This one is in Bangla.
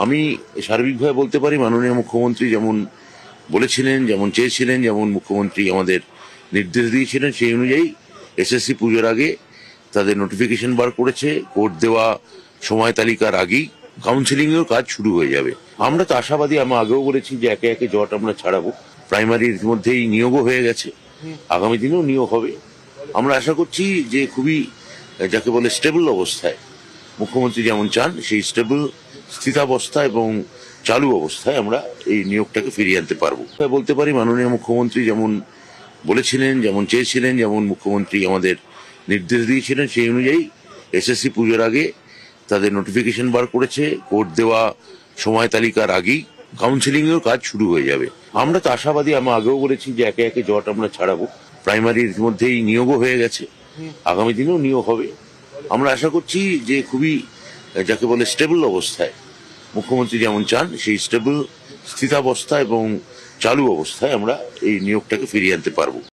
আমি সার্বিকভাবে বলতে পারি মাননীয় মুখ্যমন্ত্রী যেমন বলেছিলেন, যেমন চেয়েছিলেন, যেমন মুখ্যমন্ত্রী আমাদের নির্দেশ দিয়েছিলেন সেই অনুযায়ী এসএসসি পুজোর আগে তাদের নোটিফিকেশন বার করেছে। কোর্ট দেওয়া সময় তালিকার আগেই কাউন্সিলিং এর কাজ শুরু হয়ে যাবে। আমরা তো আশাবাদী, আমি আগেও বলেছি যে একে একে জট আমরা ছাড়াবো। প্রাইমারির মধ্যেই নিয়োগও হয়ে গেছে, আগামী দিনেও নিয়োগ হবে। আমরা আশা করছি যে খুবই যাকে বলে স্টেবল অবস্থায় মুখ্যমন্ত্রী যেমন চান সেই স্টেবল স্থিতাবস্থা এবং চালু অবস্থায় আমরা এই নিয়োগটাকে ফিরিয়ে আনতে পারবো। বলতে পারি মাননীয় মুখ্যমন্ত্রী যেমন বলেছিলেন, যেমন চেয়েছিলেন, যেমন মুখ্যমন্ত্রী আমাদের নির্দেশ দিয়েছিলেন সেই অনুযায়ী এসএসসি পুজোর আগে তাদের নোটিফিকেশন বার করেছে। কোর্ট দেওয়া সময় তালিকার আগেই কাউন্সিলিং এর কাজ শুরু হয়ে যাবে। আমরা তো আশাবাদী, আমি আগেও বলেছি যে একে একে জট আমরা ছাড়াবো। প্রাইমারির মধ্যেই নিয়োগও হয়ে গেছে, আগামী দিনেও নিয়োগ হবে। আমরা আশা করছি যে খুবই যাকে বলে স্টেবল অবস্থায় মুখ্যমন্ত্রী যেমন চান সেই স্টেবল স্থিতাবস্থা এবং চালু অবস্থায় আমরা এই নিয়োগটাকে ফিরিয়ে আনতে পারবো।